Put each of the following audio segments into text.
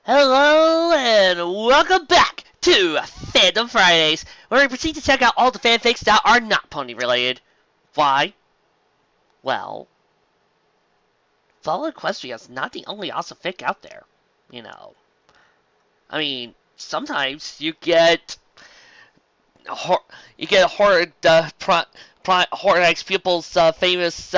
Hello and welcome back to Fandom Fridays, where we proceed to check out all the fanfics that are not pony related. Why? Well, Fall Equestria is not the only awesome fic out there. You know, I mean, sometimes you get Horrid Hordex people's famous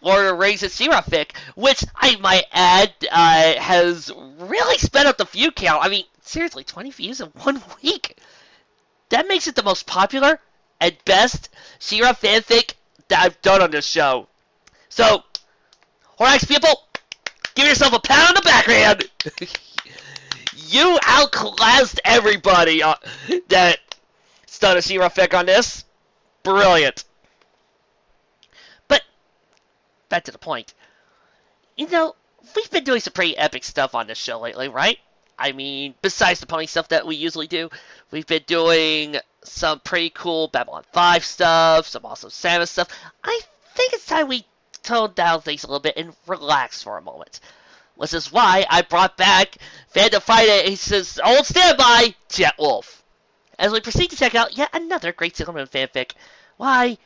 Lord of the Rings and She-Ra fic, which I might add has really sped up the view count. I mean, seriously, 20 views in 1 week. That makes it the most popular and best She-Ra fanfic that I've done on this show. So, Hordex people, give yourself a pat on the back, man. You outclassed everybody that's done a She-Ra fic on this. Brilliant. But back to the point. You know, we've been doing some pretty epic stuff on this show lately, right? I mean, besides the pony stuff that we usually do, we've been doing some pretty cool Babylon 5 stuff, some awesome Samus stuff. I think it's time we tone down things a little bit and relax for a moment. Which is why I brought back Fandom Friday's old standby, Jet Wolf, as we proceed to check out yet another great Sailor Moon fanfic. Why?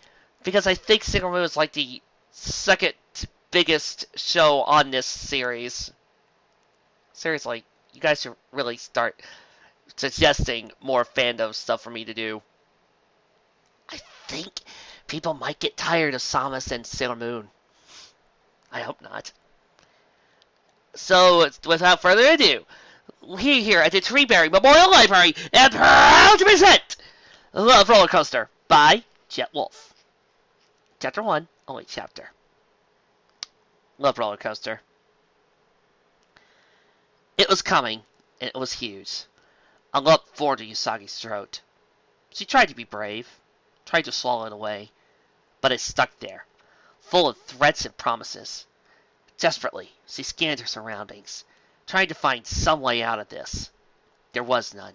Because I think Sailor Moon is like the second biggest show on this series. Seriously, you guys should really start suggesting more fandom stuff for me to do. I think people might get tired of Samus and Sailor Moon. I hope not. So, without further ado, we here at the Treeberry Memorial Library are proud to present Love Roller Coaster by Jet Wolf. Chapter 1, only chapter. Love Roller Coaster. It was coming, and it was huge. A lump formed in Usagi's throat. She tried to be brave, tried to swallow it away, but it stuck there, full of threats and promises. Desperately, she scanned her surroundings, trying to find some way out of this. There was none.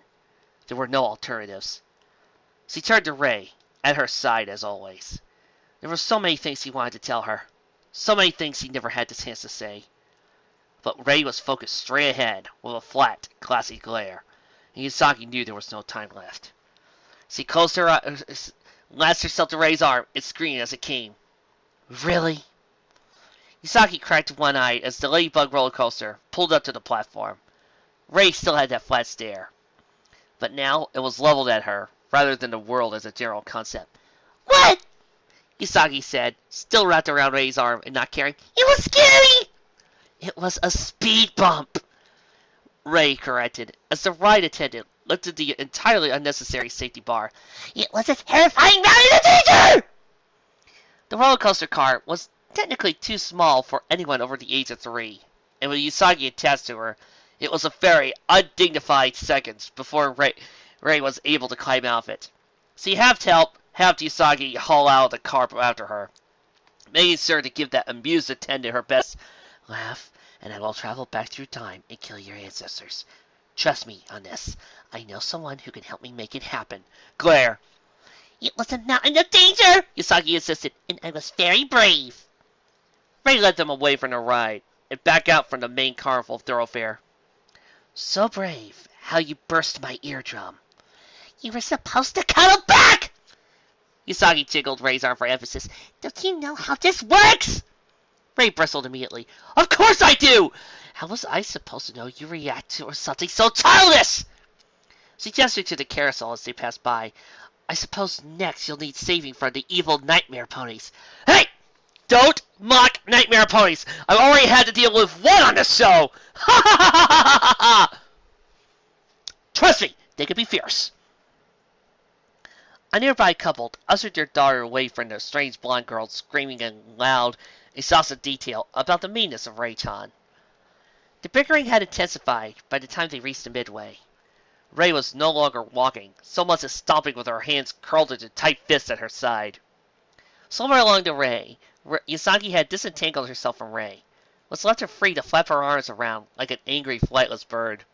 There were no alternatives. She turned to Rei, at her side as always. There were so many things he wanted to tell her. So many things he never had the chance to say. But Rei was focused straight ahead with a flat, glassy glare, and Usagi knew there was no time left. She closed her eyes, lashed herself to Rei's arm, and screamed as it came. Really? Usagi cracked one eye as the Ladybug roller coaster pulled up to the platform. Rei still had that flat stare, but now it was leveled at her, rather than the world as a general concept. What? Usagi said, still wrapped around Rei's arm and not caring. It was scary! It was a speed bump, Rei corrected, as the ride attendant lifted the entirely unnecessary safety bar. It was a terrifying mountain of danger! The roller coaster car was technically too small for anyone over the age of 3, and with Usagi attached to her, it was a very undignified seconds before Rei was able to climb out of it. She half helped Usagi haul out of the car after her, making sure to give that amused attendant her best laugh, and I will travel back through time and kill your ancestors. Trust me on this. I know someone who can help me make it happen. Glare. It was a mountain of danger, Usagi insisted, and I was very brave. Rei led them away from the ride, and back out from the main carnival thoroughfare. So brave, how you burst my eardrum. You were supposed to cuddle back! Usagi jiggled Rei's arm for emphasis. Don't you know how this works? Rei bristled immediately. Of course I do! How was I supposed to know you react to something so childish? She gestured to the carousel as they passed by. I suppose next you'll need saving from the evil nightmare ponies. Hey! Don't mock nightmare ponies! I've already had to deal with one on this show! Ha ha ha ha ha ha! Trust me, they can be fierce. A nearby couple ushered their daughter away from the strange blonde girl screaming in loud, exhaustive detail about the meanness of Rei-chan. The bickering had intensified by the time they reached the midway. Rei was no longer walking, so much as stomping with her hands curled into tight fists at her side. Somewhere along the way, Usagi had disentangled herself from Rei, which left her free to flap her arms around like an angry, flightless bird.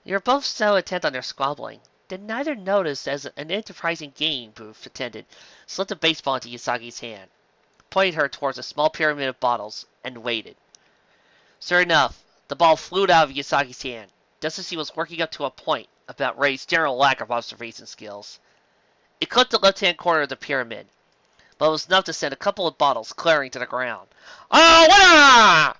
They were both so intent on their squabbling that neither noticed as an enterprising game booth attendant slipped a baseball into Usagi's hand, pointed her towards a small pyramid of bottles, and waited. Sure enough, The ball flew out of Usagi's hand, just as he was working up to a point about Rei's general lack of observation skills. It clipped the left-hand corner of the pyramid, but it was enough to send a couple of bottles clattering to the ground. "Oh, wah!"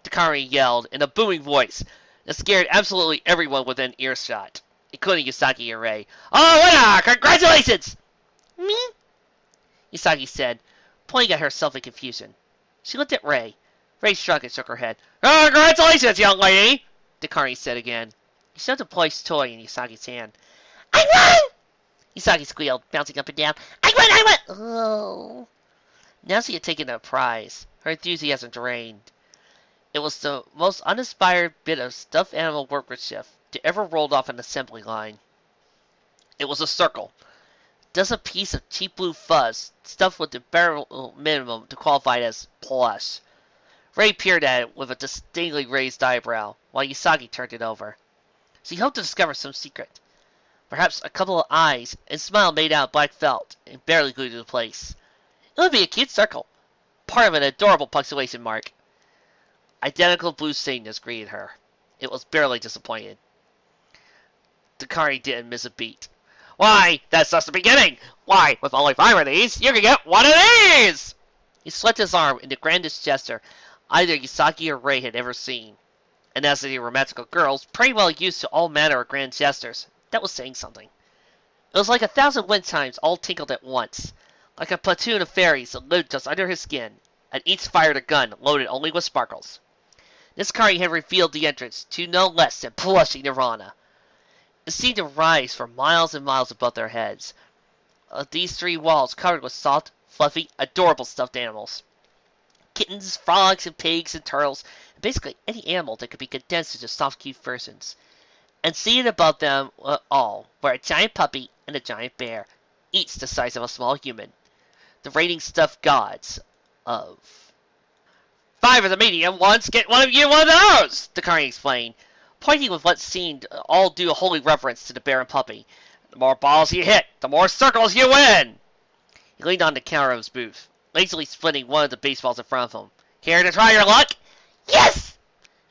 Takari yelled in a booming voice that scared absolutely everyone within earshot, including Usagi and Rei. "Oh, wah! Congratulations!" "Me?" Usagi said, pointing at herself in confusion. She looked at Rei. Rei shrugged and shook her head. "Congratulations, young lady!" Takari said again. He shoved a plush toy in Usagi's hand. "I won!" Usagi squealed, bouncing up and down. "I won! I won!" Oh. Now she had taken a prize. Her enthusiasm drained. It was the most uninspired bit of stuffed animal workmanship to ever rolled off an assembly line. It was a circle. Just a piece of cheap blue fuzz, stuffed with the bare minimum to qualify as plush. Rei peered at it with a distinctly raised eyebrow, while Usagi turned it over. She hoped to discover some secret. Perhaps a couple of eyes and smile made out of black felt and barely glued into place. It would be a cute circle, part of an adorable punctuation mark. Identical blue sameness greeted her. It was barely disappointed. Takari didn't miss a beat. "Why, that's just the beginning! Why, with only 5 of these, you can get 1 of these!" He swept his arm in the grandest gesture either Usagi or Rei had ever seen. And as they were magical girls, pretty well used to all manner of grand gestures, that was saying something. It was like 1,000 wind chimes all tinkled at once, like a platoon of fairies that lived just under his skin, and each fired a gun loaded only with sparkles. This Kari had revealed the entrance to no less than plushy Nirvana. It seemed to rise for miles and miles above their heads. These 3 walls covered with soft, fluffy, adorable stuffed animals. Kittens, frogs, and pigs, and turtles, and basically any animal that could be condensed into soft, cute versions. And seated above them all were a giant puppy and a giant bear, each the size of a small human. The reigning stuffed gods of... "5 of the medium ones, get one of you one of those!" Takari explained, pointing with what seemed all due holy reverence to the bear and puppy. "The more balls you hit, the more circles you win!" He leaned on the counter of his booth, lazily splitting one of the baseballs in front of him. "Care to try your luck?" "Yes!"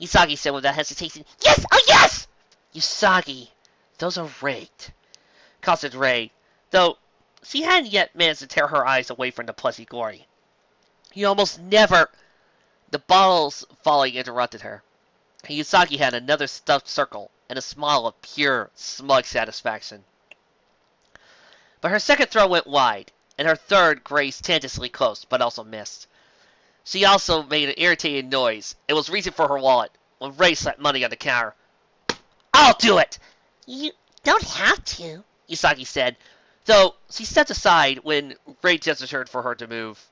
Usagi said without hesitation. "Yes! Oh, yes!" "Usagi, those are rigged," cautioned Rei, though she hadn't yet managed to tear her eyes away from the plushy glory. "You almost never—" The bottles falling interrupted her. Usagi had another stuffed circle and a smile of pure, smug satisfaction. But her second throw went wide, and her third grazed tangentially close, but also missed. She also made an irritated noise and was reaching for her wallet when Rei slapped money on the counter. "I'll do it!" "You don't have to," Usagi said, though she stepped aside when Rei gestured for her to move.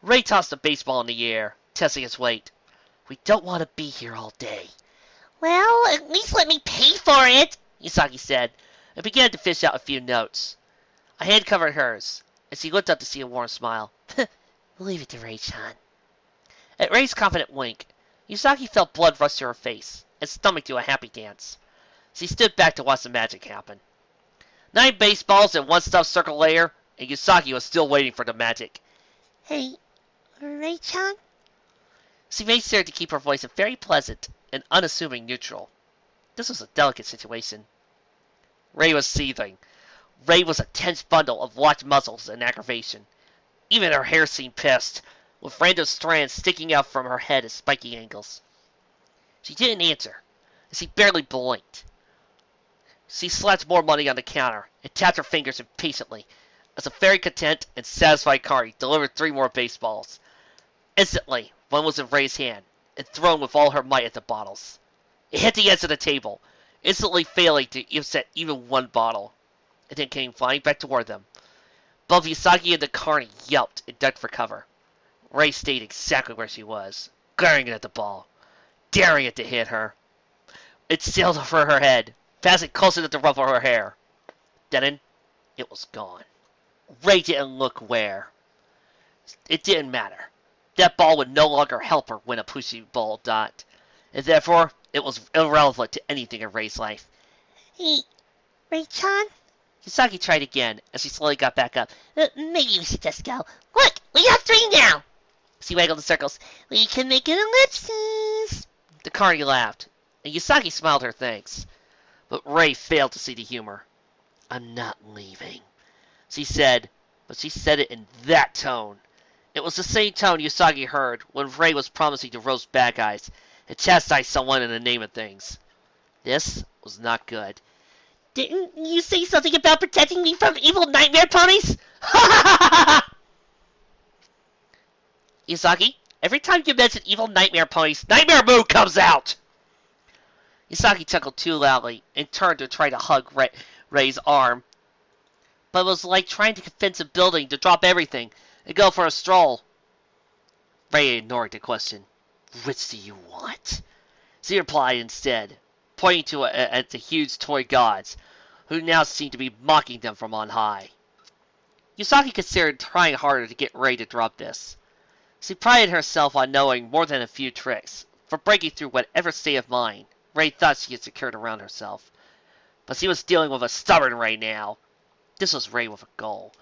Rei tossed the baseball in the air, testing its weight. "We don't want to be here all day." "Well, at least let me pay for it," Usagi said, and began to fish out a few notes. A hand covered hers, and she looked up to see a warm smile. "We'll leave it to Rei-chan." At Rei's confident wink, Usagi felt blood rush to her face, and stomach do a happy dance. She stood back to watch the magic happen. 9 baseballs and 1 stuffed circle layer, and Usagi was still waiting for the magic. "Hey, Rei-chan?" She made sure to keep her voice a very pleasant and unassuming neutral. This was a delicate situation. Rei was seething. Rei was a tense bundle of locked muscles and aggravation. Even her hair seemed pissed, with random strands sticking out from her head at spiky angles. She didn't answer, and she barely blinked. She slapped more money on the counter and tapped her fingers impatiently as a very content and satisfied Kari delivered 3 more baseballs. Instantly, one was in Rei's hand and thrown with all her might at the bottles. It hit the edge of the table, instantly failing to upset even 1 bottle. It then came flying back toward them. Both Usagi and the Carney yelped and ducked for cover. Rei stayed exactly where she was, glaring at the ball, daring it to hit her. It sailed over her head, passing close enough to ruffle her hair. Then it was gone. Rei didn't look where. It didn't matter. That ball would no longer help her win a pushy ball dot, and therefore it was irrelevant to anything in Rei's life. "Hey, Rei-chan?" Usagi tried again as she slowly got back up. "Maybe we should just go. Look, we got 3 now." She waggled the circles. "We can make an ellipses." The carny laughed, and Usagi smiled her thanks. But Rei failed to see the humor. "I'm not leaving," she said, but she said it in that tone. It was the same tone Usagi heard when Rei was promising to roast bad guys and chastise someone in the name of things. This was not good. "Didn't you say something about protecting me from evil nightmare ponies?" "Usagi, every time you mention evil nightmare ponies, Nightmare Moon comes out!" Usagi chuckled too loudly and turned to try to hug Rei's arm. But it was like trying to convince a building to drop everything and go for a stroll. Rei ignored the question. "Which do you want?" she replied instead, pointing at the huge toy gods, who now seemed to be mocking them from on high. Usagi considered trying harder to get Rei to drop this. She prided herself on knowing more than a few tricks, for breaking through whatever state of mind Rei thought she had secured around herself. But she was dealing with a stubborn Rei now. This was Rei with a goal.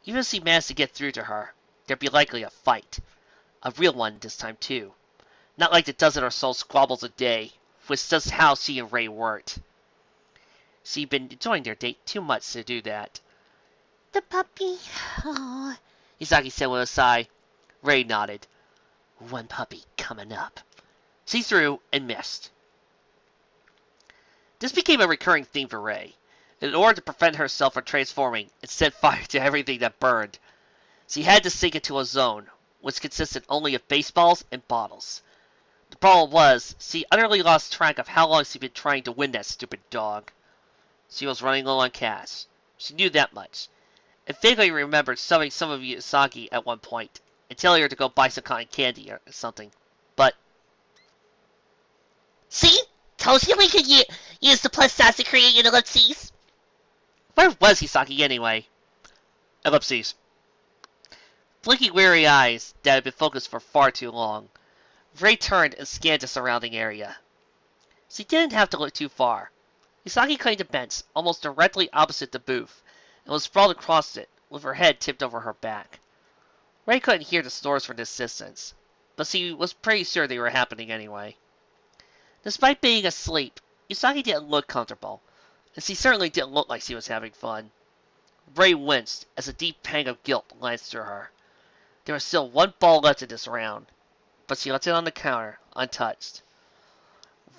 Even if she managed to get through to her, there'd be likely a fight. A real one this time, too. Not like the dozen or so squabbles a day, which is just how she and Rei worked. She'd been enjoying their date too much to do that. "The puppy, oh," Usagi said with a sigh. Rei nodded. "One puppy coming up." She threw and missed. This became a recurring theme for Rei. In order to prevent herself from transforming and set fire to everything that burned, she had to sink into a zone, which consisted only of baseballs and bottles. The problem was, she utterly lost track of how long she'd been trying to win that stupid dog. She was running low on cash. She knew that much, and vaguely remembered summoning some of Usagi at one point, and telling her to go buy some cotton candy or something. But... "See? Told you we could use the plus size to create an ellipses." Where was Usagi anyway? Ellipses. Blinking weary eyes that had been focused for far too long, Rei turned and scanned the surrounding area. She didn't have to look too far. Usagi claimed a bench almost directly opposite the booth, and was sprawled across it, with her head tipped over her back. Rei couldn't hear the snores from this distance, but she was pretty sure they were happening anyway. Despite being asleep, Usagi didn't look comfortable, and she certainly didn't look like she was having fun. Rei winced as a deep pang of guilt lanced through her. There was still one ball left in this round, but she left it on the counter, untouched.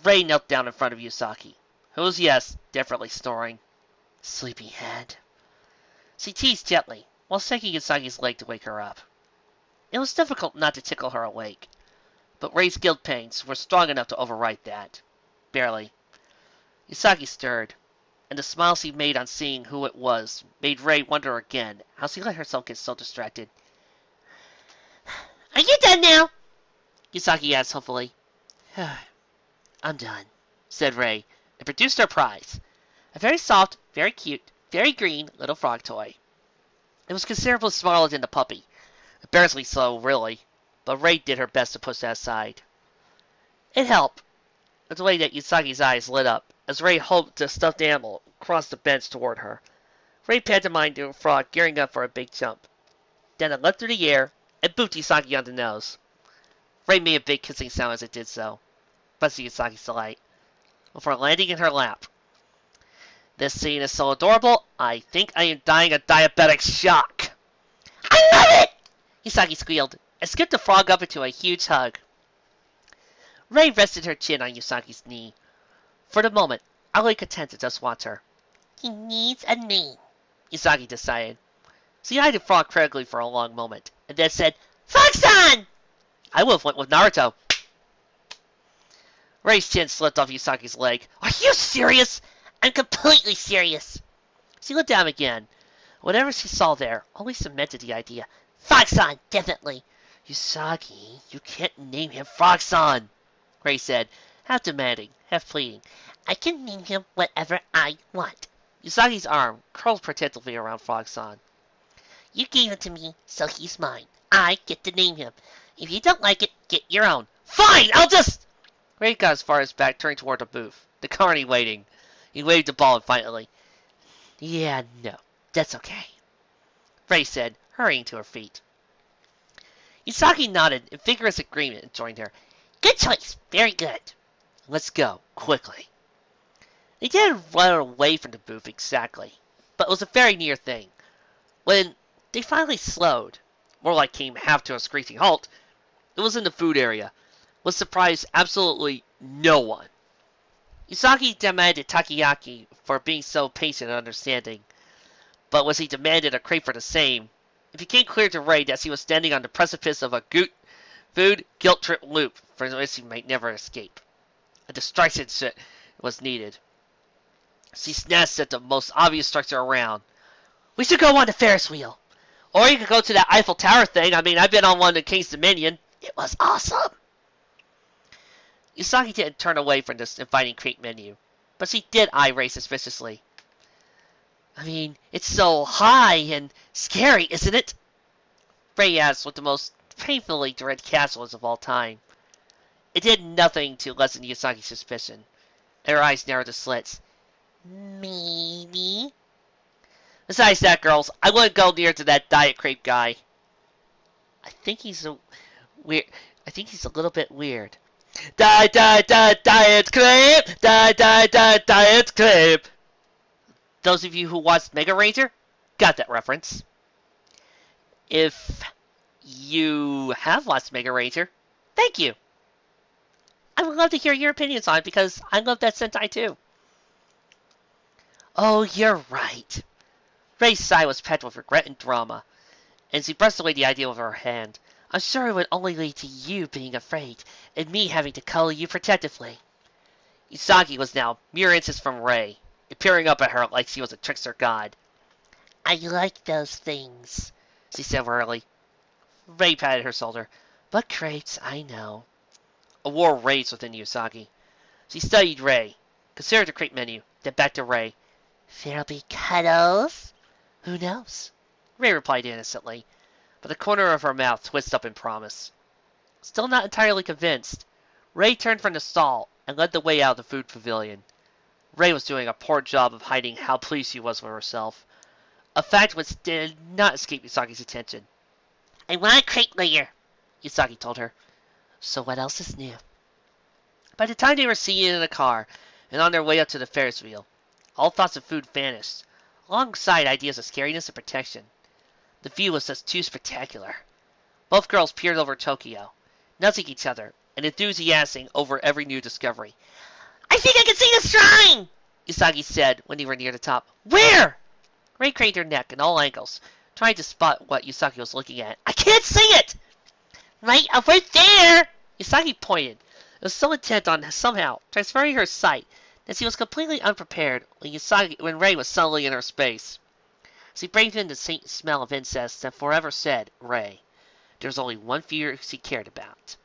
Rei knelt down in front of Usagi, who was, yes, definitely snoring. "Sleepyhead." She teased gently, while shaking Usagi's leg to wake her up. It was difficult not to tickle her awake, but Rei's guilt pangs were strong enough to override that. Barely. Usagi stirred, and the smile she made on seeing who it was made Rei wonder again how she let herself get so distracted. "Are you done now?" Usagi asked hopefully. "I'm done," said Rei, and produced her prize. A very soft, very cute, very green little frog toy. It was considerably smaller than the puppy. Embarrassingly so, really, but Rei did her best to push that aside. It helped, the way that Usagi's eyes lit up as Rei hoped the stuffed animal crossed the bench toward her. Rei pantomimed the frog gearing up for a big jump. Then it leapt through the air and booped Usagi on the nose. Rei made a big kissing sound as it did so, much to Usagi's delight, before landing in her lap. "This scene is so adorable, I think I am dying a diabetic shock." "I love it!" Usagi squealed, and skipped the frog up into a huge hug. Rei rested her chin on Usagi's knee. For the moment, utterly content to just watch her. "He needs a name," Usagi decided. She eyed the frog critically for a long moment, and then said, "Foxon!" "I would have went with Naruto." Rei's chin slipped off Usagi's leg. "Are you serious?" "I'm completely serious." She looked down again. Whatever she saw there only cemented the idea. "Foxon, definitely." "Usagi, you can't name him Foxon," Rei said, half demanding, half pleading. "I can name him whatever I want." Usagi's arm curled protectively around Foxon. "You gave him to me, so he's mine. I get to name him. If you don't like it, get your own." "Fine, I'll just..." Rei got as far as back, turning toward the booth, the carny waiting. He waved the ball defiantly. "Yeah, no, that's okay," Rei said, hurrying to her feet. Usagi nodded in vigorous agreement and joined her. "Good choice, very good." Let's go, quickly. They didn't run away from the booth exactly, but it was a very near thing. When they finally slowed, more like came half to a screeching halt, it was in the food area, which surprised absolutely no one. Usagi demanded takoyaki for being so patient and understanding, but when he demanded a crepe for the same, it became clear to Rei that he was standing on the precipice of a food guilt trip loop from which he might never escape. A distraction was needed. She snatched at the most obvious structure around. We should go on the Ferris wheel. Or you could go to that Eiffel Tower thing. I mean, I've been on one at King's Dominion. It was awesome. Usagi didn't turn away from this inviting crepe menu, but she did eye Rei suspiciously. I mean, it's so high and scary, isn't it? Rei asked with the most painfully direct casualness of all time. It did nothing to lessen Usagi's suspicion, and her eyes narrowed to slits. Maybe. Besides that, girls, I wouldn't go near to that diet crepe guy. I think he's a little bit weird. Diet crepe! Diet crepe! Those of you who watched Mega Ranger got that reference. If you have watched Mega Ranger, thank you. I would love to hear your opinions on it because I love that Sentai too. Oh, you're right. Rei's sigh was packed with regret and drama, and she brushed away the idea with her hand. I'm sure it would only lead to you being afraid, and me having to cuddle you protectively. Usagi was now mere inches from Rei, peering up at her like she was a trickster god. I like those things, she said wearily. Rei patted her shoulder. But crepes, I know. A war raged within Usagi. She studied Rei, considered the crepe menu, then back to Rei. There'll be cuddles? Who knows? Rei replied innocently, but the corner of her mouth twisted up in promise. Still not entirely convinced, Rei turned from the stall and led the way out of the food pavilion. Rei was doing a poor job of hiding how pleased she was with herself, a fact which did not escape Usagi's attention. I want a crepe later, Usagi told her. So what else is new? By the time they were seated in the car and on their way up to the Ferris wheel, all thoughts of food vanished, alongside ideas of scariness and protection. The view was just too spectacular. Both girls peered over Tokyo, nudging each other and enthusiastic over every new discovery. I think I can see the shrine! Usagi said when they were near the top. Where? Rei craned her neck at all angles, trying to spot what Usagi was looking at. I can't see it! Right over there! Usagi pointed. It was so intent on somehow transferring her sight that she was completely unprepared when Rei was suddenly in her space. She breathed in the faint smell of incense that forever said, Rei. There was only one fear she cared about.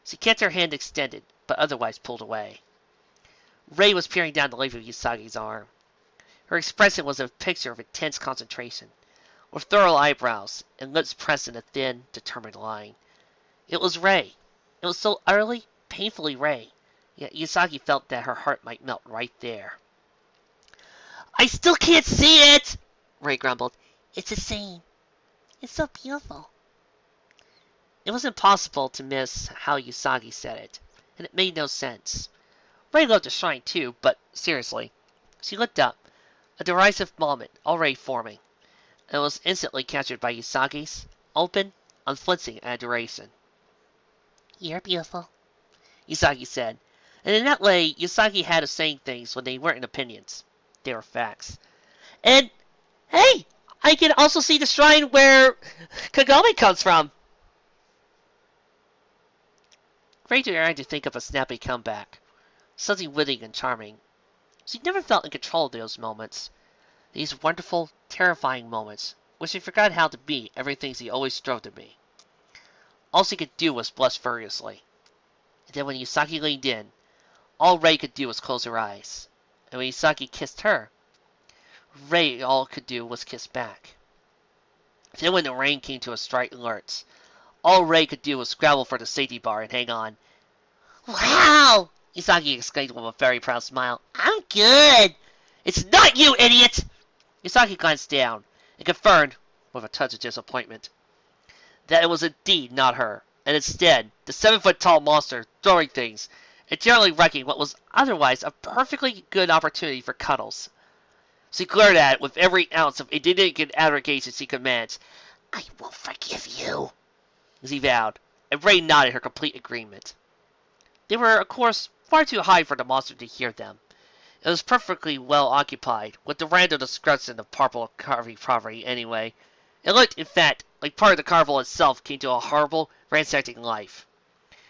She kept her hand extended, but otherwise pulled away. Rei was peering down the length of Usagi's arm. Her expression was a picture of intense concentration, with thorough eyebrows and lips pressed in a thin, determined line. It was Rei. It was so utterly, painfully Rei, yet Usagi felt that her heart might melt right there. I still can't see it! Rei grumbled. It's the same. It's so beautiful. It was impossible to miss how Usagi said it, and it made no sense. Rei loved the shrine too, but seriously. She looked up, a derisive moment already forming, and was instantly captured by Usagi's open, unflinching adoration. You're beautiful, Usagi said, and in that way, Usagi had of saying things when they weren't opinions. They were facts. And, hey, I can also see the shrine where Kagome comes from. Rei tried to think of a snappy comeback, something witty and charming. She never felt in control of those moments, these wonderful, terrifying moments, when she forgot how to be everything she always strove to be. All she could do was blush furiously. And then when Usagi leaned in, all Rei could do was close her eyes. And when Usagi kissed her, Rei all could do was kiss back. Then when the rain came to a straight alert, all Rei could do was scrabble for the safety bar and hang on. Wow! Usagi exclaimed with a very proud smile. I'm good! It's not you, idiot! Usagi glanced down and confirmed, with a touch of disappointment, that it was indeed not her, and instead, the 7-foot-tall monster throwing things and generally wrecking what was otherwise a perfectly good opportunity for cuddles. She glared at it with every ounce of indignant aggregation she could manage. "I will forgive you," he vowed, and Ray nodded her complete agreement. They were, of course, far too high for the monster to hear them. It was perfectly well occupied, with the random discussion of purple carving property anyway. It looked, in fact, like part of the carnival itself came to a horrible, ransacking life.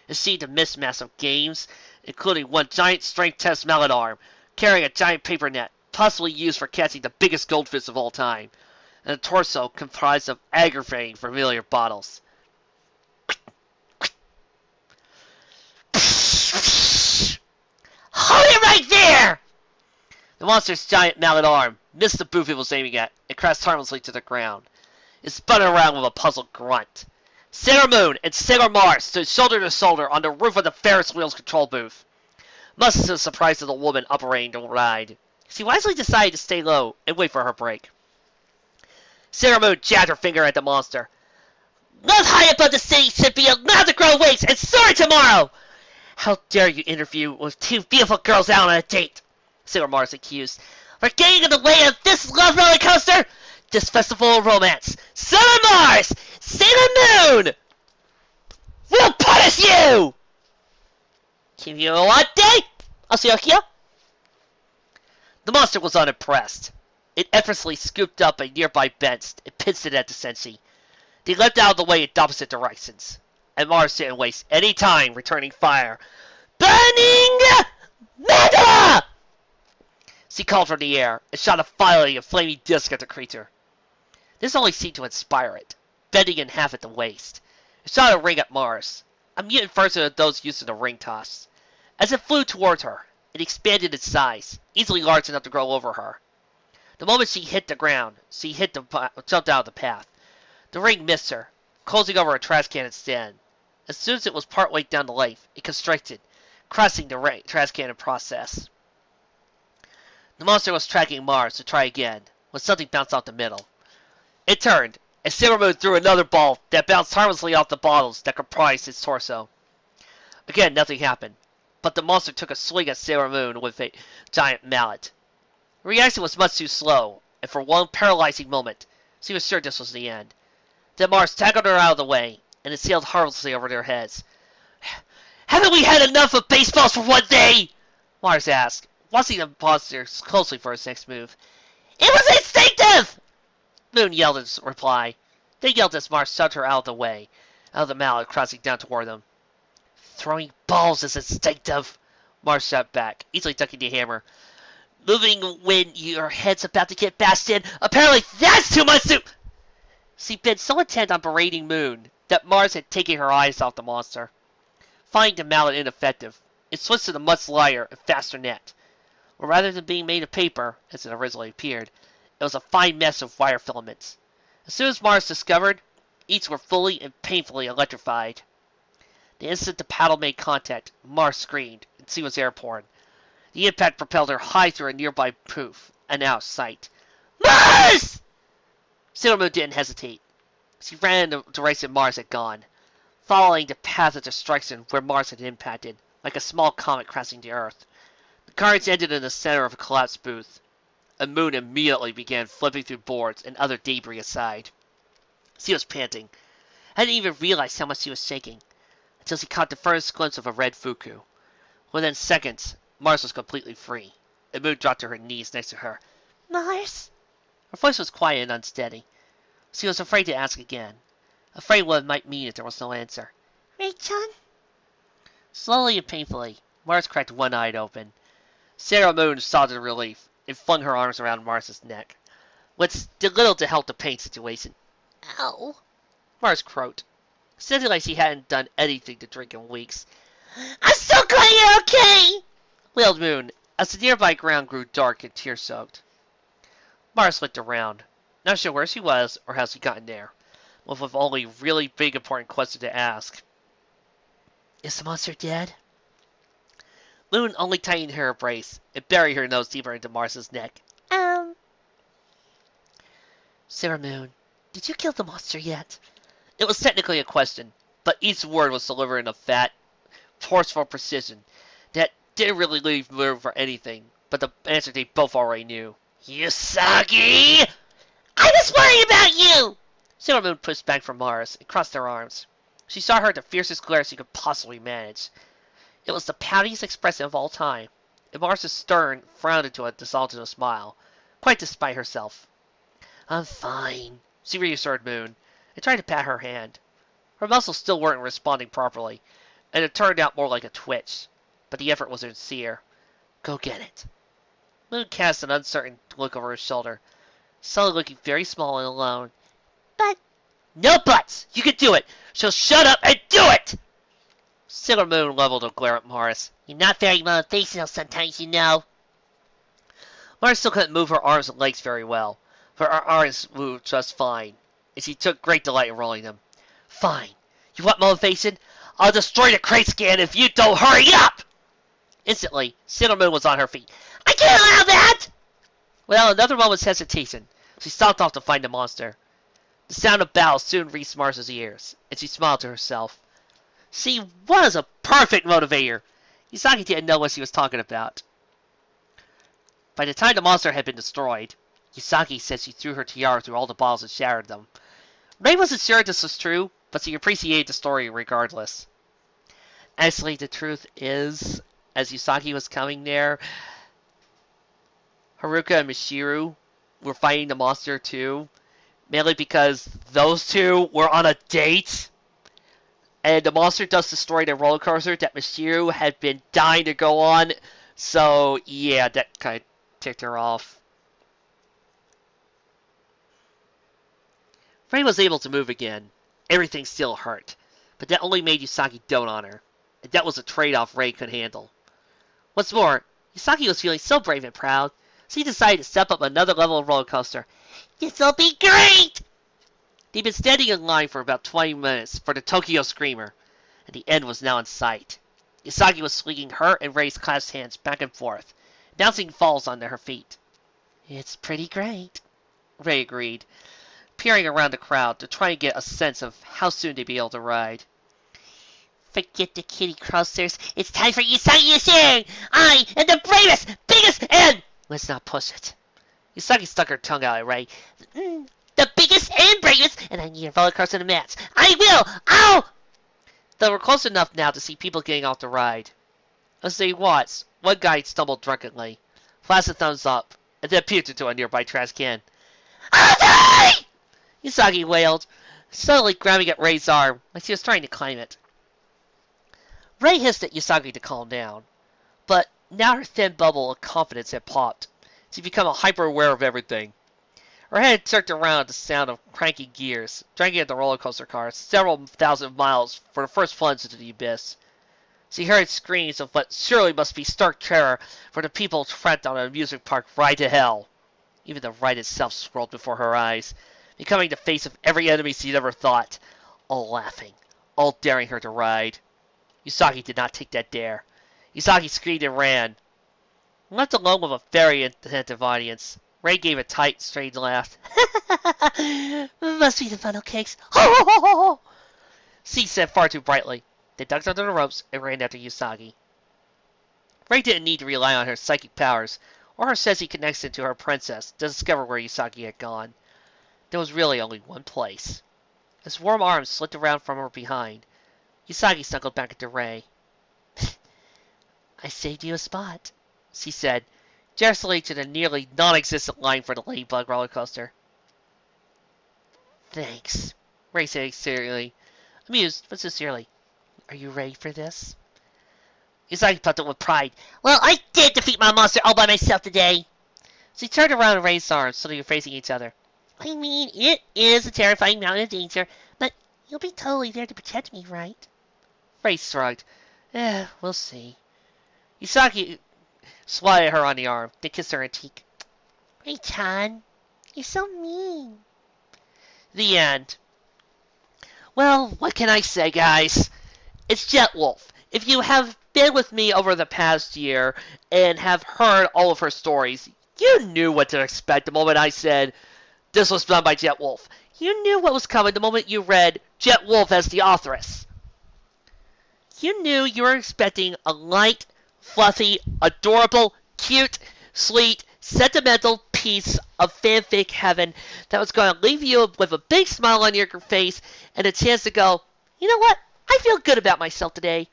It seemed a mismatch of games, including one giant strength test mallet arm, carrying a giant paper net, possibly used for catching the biggest goldfish of all time, and a torso comprised of aggravating familiar bottles. Hold it right there! The monster's giant mallet arm missed the booth it was aiming at and crashed harmlessly to the ground. It spun around with a puzzled grunt. Sailor Moon and Sailor Mars stood shoulder to shoulder on the roof of the Ferris wheel's control booth. Much to the surprise of the woman operating the ride, she wisely decided to stay low and wait for her break. Sailor Moon jabbed her finger at the monster. "Live high above the city should be allowed to grow wings and soar tomorrow! How dare you interview with two beautiful girls out on a date?" Sailor Mars accused. "For getting in the way of this love roller coaster? This festival of romance! Sailor Mars! Sailor Moon! We'll punish you! Give you a what day? I'll see you here." The monster was unimpressed. It effortlessly scooped up a nearby bench and pitched it at the Senshi. They leapt out of the way in opposite directions, and Mars didn't waste any time returning fire. "Burning Mandala!" She called from the air and shot a fiery and flaming disc at the creature. This only seemed to inspire it, bending in half at the waist. It shot a ring at Mars, a mutant version of those used in the ring toss. As it flew towards her, it expanded its size, easily large enough to grow over her. The moment she hit the ground, she jumped out of the path. The ring missed her, closing over a trash can instead. As soon as it was partway down the length, it constricted, crossing the trash can in process. The monster was tracking Mars to try again, when something bounced off the middle. It turned, and Sailor Moon threw another ball that bounced harmlessly off the bottles that comprised its torso. Again, nothing happened, but the monster took a swing at Sailor Moon with a giant mallet. The reaction was much too slow, and for one paralyzing moment, she was sure this was the end. Then Mars tackled her out of the way, and it sailed harmlessly over their heads. "Haven't we had enough of baseballs for one day?" Mars asked, watching the monster closely for his next move. "It was instinctive!" Moon yelled in reply. They yelled as Mars shoved her out of the way, out of the mallet, crossing down toward them. "Throwing balls is instinctive," Mars shot back, easily ducking the hammer. "Moving when your head's about to get bashed in, apparently that's too much to—" She'd been so intent on berating Moon that Mars had taken her eyes off the monster. Finding the mallet ineffective, it switched to the much lighter and faster net. But rather than being made of paper, as it originally appeared, it was a fine mess of wire filaments. As soon as Mars discovered, each were fully and painfully electrified. The instant the paddle made contact, Mars screamed, and she was airborne. The impact propelled her high through a nearby poof, and out of sight. "Mars!" Sailor Moon didn't hesitate. She ran in the direction Mars had gone, following the path of destruction where Mars had impacted, like a small comet crashing to Earth. The carnage ended in the center of a collapsed booth. And Moon immediately began flipping through boards and other debris aside. She was panting. Hadn't even realized how much she was shaking, until she caught the first glimpse of a red Fuku. Within seconds, Mars was completely free, and Moon dropped to her knees next to her. "Mars?" Her voice was quiet and unsteady. She was afraid to ask again, afraid what it might mean if there was no answer. "Ray-chan?" Slowly and painfully, Mars cracked one eye open. Sailor Moon saw the relief and flung her arms around Mars's neck, which did little to help the pain situation. "Ow," Mars croaked, sounding like she hadn't done anything to drink in weeks. "I'm so glad you're okay," wailed Moon, as the nearby ground grew dark and tear-soaked. Mars looked around, not sure where she was or how she gotten there, with only really big important question to ask. "Is the monster dead?" Moon only tightened her embrace and buried her nose deeper into Mars's neck. "Sailor Moon, did you kill the monster yet?" It was technically a question, but each word was delivered in a fat, forceful precision That didn't really leave room for anything, but the answer they both already knew. Usagi! I was worried about you! Sailor Moon pushed back from Mars and crossed her arms. She saw her the fiercest glare she could possibly manage. It was the poutiest expression of all time, and Mars' stern frowned into it dissolved into a smile, quite despite herself. I'm fine, she reassured Moon, and tried to pat her hand. Her muscles still weren't responding properly, and it turned out more like a twitch, but the effort was sincere. Go get it. Moon cast an uncertain look over his shoulder, suddenly looking very small and alone. But... No buts! You can do it! So shut up and do it! Sailor Moon leveled a glare at Mars. You're not very motivational sometimes, you know. Mars still couldn't move her arms and legs very well, but her arms moved just fine, and she took great delight in rolling them. Fine. You want motivation? I'll destroy the crate scan if you don't hurry up! Instantly, Sailor Moon was on her feet. I can't allow that! Without another moment's hesitation, she stomped off to find the monster. The sound of bells soon reached Mars's ears, and she smiled to herself. She was a perfect motivator. Usagi didn't know what she was talking about. By the time the monster had been destroyed, Usagi said she threw her tiara through all the bottles and shattered them. Rei wasn't sure this was true, but she appreciated the story regardless. Actually, the truth is, as Usagi was coming there, Haruka and Mishiru were fighting the monster too, mainly because those two were on a date. And the monster does destroy the roller coaster that Mishiru had been dying to go on. So, yeah, that kind of ticked her off. Rei was able to move again. Everything still hurt, but that only made Usagi dote on her. And that was a trade-off Rei could handle. What's more, Usagi was feeling so brave and proud, so he decided to step up another level of roller coaster. This'll be great! They'd been standing in line for about 20 minutes for the Tokyo Screamer, and the end was now in sight. Usagi was swinging her and Rei's clasped hands back and forth, bouncing falls onto her feet. It's pretty great, Rei agreed, peering around the crowd to try and get a sense of how soon they'd be able to ride. Forget the kitty crossers. It's time for Usagi to sing! I am the bravest, biggest, and... Let's not push it. Usagi stuck her tongue out at Rei. The biggest and bravest, and I need a roller coaster to match. I will! Ow! They were close enough now to see people getting off the ride. As they watched, one guy stumbled drunkenly, flashed a thumbs up, and then peeked into a nearby trash can. Usagi! Usagi wailed, suddenly grabbing at Rei's arm like she was trying to climb it. Rei hissed at Usagi to calm down, but now her thin bubble of confidence had popped. She'd become hyper-aware of everything. Her head jerked around at the sound of cranky gears, dragging at the roller coaster car several thousand miles for the first plunge into the abyss. She heard screams of what surely must be stark terror for the people trapped on an amusement park ride to hell. Even the ride itself swirled before her eyes, becoming the face of every enemy she'd ever thought, all laughing, all daring her to ride. Usagi did not take that dare. Usagi screamed and ran. Left alone with a very attentive audience, Rei gave a tight, strange laugh. Must be the funnel cakes. She said far too brightly. They ducked under the ropes and ran after Usagi. Rei didn't need to rely on her psychic powers or her sense connection to her princess to discover where Usagi had gone. There was really only one place. His warm arms slipped around from her behind. Usagi snuggled back into Rei. I saved you a spot, she said, gesturing to the nearly non-existent line for the Ladybug roller coaster. Thanks, Rei said exteriorly, amused but sincerely. Are you ready for this? Usagi puffed it with pride. Well, I did defeat my monster all by myself today. She turned around and raised arms so they were facing each other. I mean, it is a terrifying mountain of danger, but you'll be totally there to protect me, right? Rei shrugged. We'll see. Usagi swatted her on the arm, then kissed her on the cheek. Rei-chan, you're so mean. The end. Well, what can I say, guys? It's Jet Wolf. If you have been with me over the past year and have heard all of her stories, you knew what to expect the moment I said this was done by Jet Wolf. You knew what was coming the moment you read Jet Wolf as the authoress. You knew you were expecting a light, fluffy, adorable, cute, sweet, sentimental piece of fanfic heaven that was going to leave you with a big smile on your face and a chance to go, you know what? I feel good about myself today.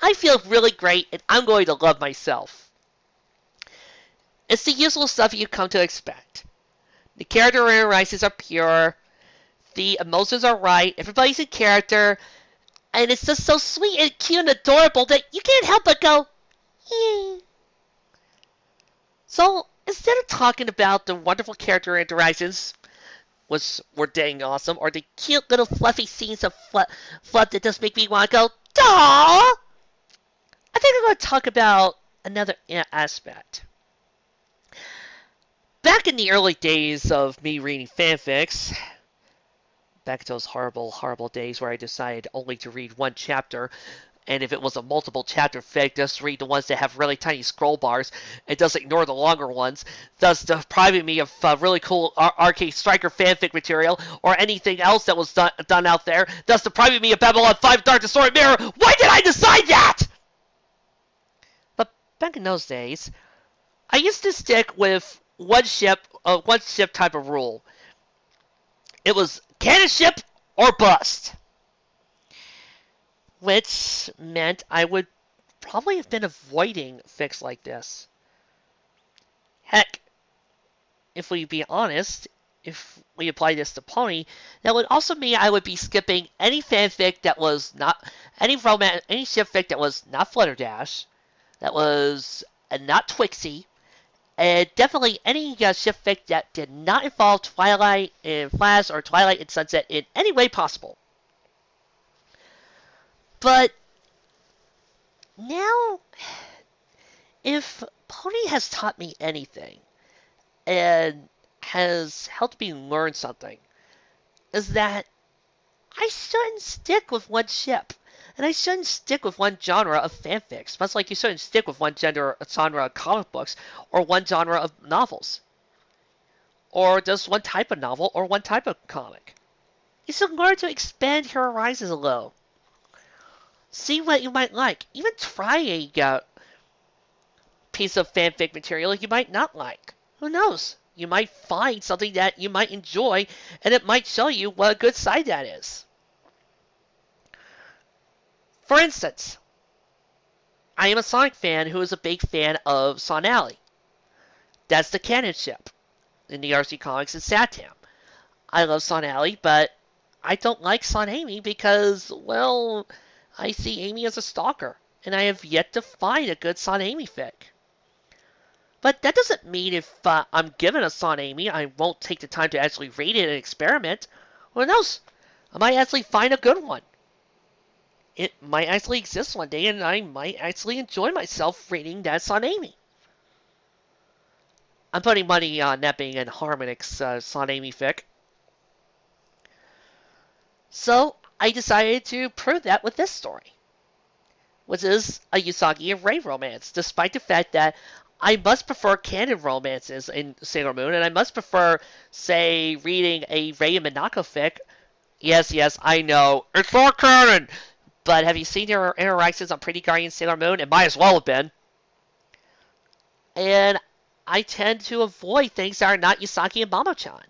I feel really great, and I'm going to love myself. It's the usual stuff you come to expect. The character interactions are pure. The emotions are right. Everybody's in character. And it's just so sweet and cute and adorable that you can't help but go, eh. So, instead of talking about the wonderful character interactions, which were dang awesome, or the cute little fluffy scenes of fluff that just make me want to go, Daw! I think I'm going to talk about another aspect. Back in the early days of me reading fanfics, back to those horrible, horrible days where I decided only to read one chapter, and if it was a multiple chapter fic, just read the ones that have really tiny scroll bars and just ignore the longer ones, thus depriving me of really cool Arcade Striker fanfic material or anything else that was done out there, thus depriving me of Babylon 5 Dark Distorted Mirror. Why did I decide that? But back in those days, I used to stick with one ship type of rule. It was canon ship or bust. Which meant I would probably have been avoiding fics like this. Heck, if we be honest, if we apply this to Pony, that would also mean I would be skipping any fanfic that was not any ship fic that was not Flutterdash, that was not Twixie, and definitely any ship fic that did not involve Twilight and Flash or Twilight and Sunset in any way possible. But now, if Pony has taught me anything and has helped me learn something, is that I shouldn't stick with one ship. And I shouldn't stick with one genre of fanfics, much like you shouldn't stick with one genre of comic books or one genre of novels. Or just one type of novel or one type of comic. You should learn to expand your horizons a little. See what you might like. Even try a piece of fanfic material you might not like. Who knows? You might find something that you might enjoy, and it might show you what a good side that is. For instance, I am a Sonic fan who is a big fan of Sonali. That's the canon ship in the RC Comics and Satam. I love Sonali, but I don't like Son Amy because, well, I see Amy as a stalker, and I have yet to find a good Son Amy fic. But that doesn't mean if I'm given a Son Amy, I won't take the time to actually read it and experiment. Who knows? I might actually find a good one. It might actually exist one day, and I might actually enjoy myself reading that Son Amy. I'm putting money on that being in Harmonix's Son Amy fic. So, I decided to prove that with this story, which is a Usagi and Rei romance, despite the fact that I must prefer canon romances in Sailor Moon, and I must prefer, say, reading a Rei and Minako fic. Yes, I know, it's not canon! But have you seen their interactions on Pretty Guardian Sailor Moon? It might as well have been. And I tend to avoid things that are not Usagi and Mamo-chan.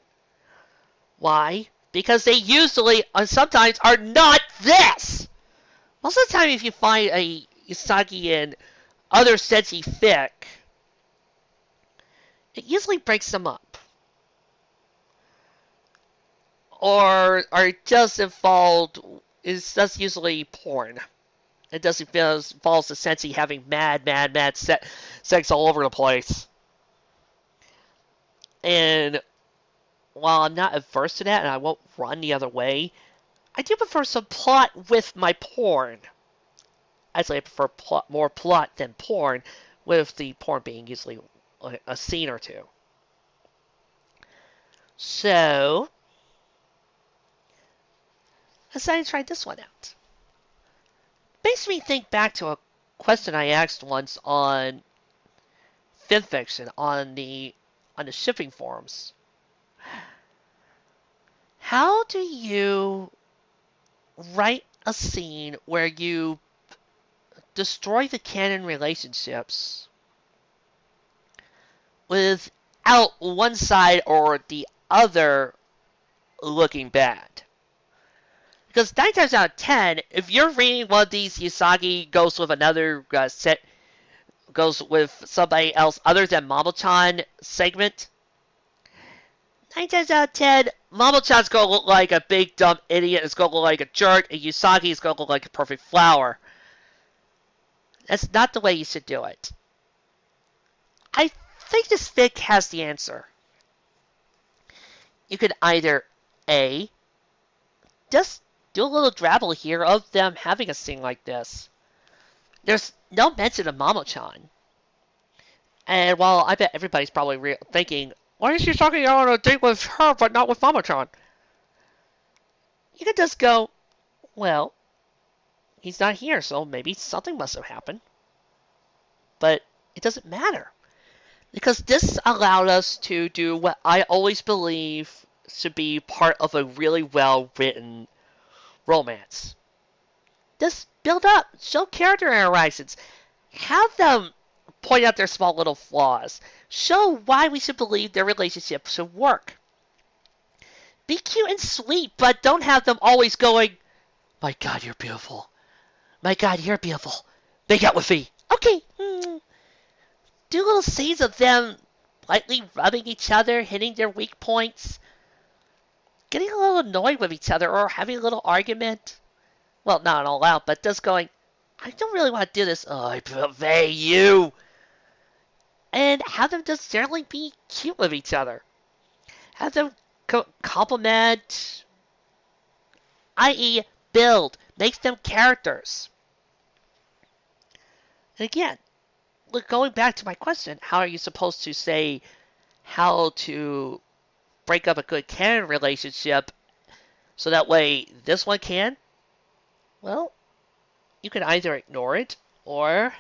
Why? Because they usually, and sometimes, are not this! Most of the time, if you find a Usagi and other Senshi fic, it usually breaks them up. Or are just involved, is just usually porn. It doesn't involve the Senshi having mad sex all over the place. And while I'm not averse to that, and I won't run the other way, I do prefer some plot with my porn. Actually, I prefer more plot than porn, with the porn being usually a scene or two. So, I decided to try this one out. Makes me think back to a question I asked once on fanfiction on the shipping forums. How do you write a scene where you destroy the canon relationships without one side or the other looking bad. Because 9 times out of 10, if you're reading one of these Usagi goes with another goes with somebody else other than Mamo-chan segment, 9 times out of 10, Mamo-chan's going to look like a big dumb idiot, it's going to look like a jerk, and Usagi is going to look like a perfect flower. That's not the way you should do it. I think this fic has the answer. You could either A, just do a little drabble here of them having a scene like this. There's no mention of Mamo-chan. And while I bet everybody's probably thinking, why is she talking on a date with her but not with Mamo-chan? You could just go, well, he's not here, so maybe something must have happened. But it doesn't matter. Because this allowed us to do what I always believe should be part of a really well-written romance. Just build up, show character interactions, have them point out their small little flaws, show why we should believe their relationship should work. Be cute and sweet, but don't have them always going, my God, you're beautiful. My God, you're beautiful. Make out with me. Okay. Do little scenes of them lightly rubbing each other, hitting their weak points, getting a little annoyed with each other, or having a little argument. Well, not all out, but just going, I don't really want to do this. Oh, I purvey you. And have them just generally be cute with each other. Have them compliment, i.e. build, make them characters. And again, going back to my question, how are you supposed to say how to break up a good canon relationship so that way this one can? Well, you can either ignore it or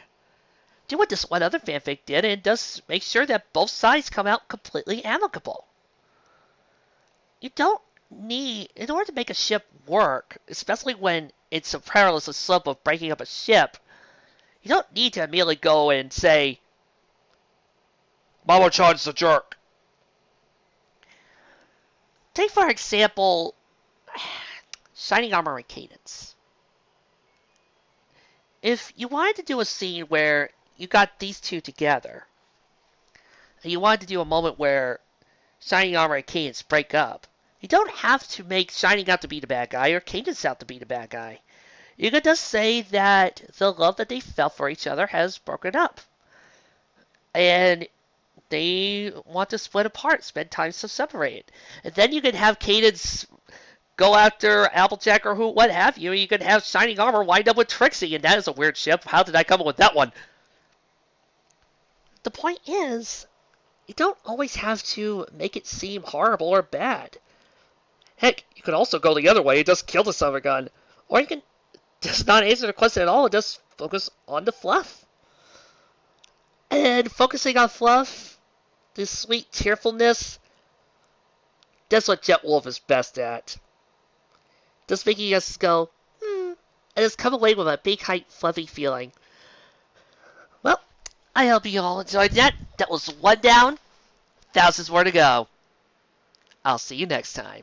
do what this one other fanfic did and just make sure that both sides come out completely amicable. You don't need, in order to make a ship work, especially when it's a perilous slope of breaking up a ship, you don't need to immediately go and say, Mamo-chan's a jerk. Take, for example, Shining Armor and Cadence. If you wanted to do a scene where you got these two together, and you wanted to do a moment where Shining Armor and Cadence break up, you don't have to make Shining out to be the bad guy or Cadence out to be the bad guy. You could just say that the love that they felt for each other has broken up. And they want to split apart, spend time so separated. And then you could have Cadence go after Applejack or what have you. You could have Shining Armor wind up with Trixie, and that is a weird ship. How did I come up with that one? The point is, you don't always have to make it seem horrible or bad. Heck, you could also go the other way and just kill the son of a gun. Or you can just not answer the question at all and just focus on the fluff. And focusing on fluff, this sweet tearfulness, that's what Jet Wolf is best at. Just making us go, and just come away with a big, hype, fluffy feeling. Well, I hope you all enjoyed that. That was one down, thousands more to go. I'll see you next time.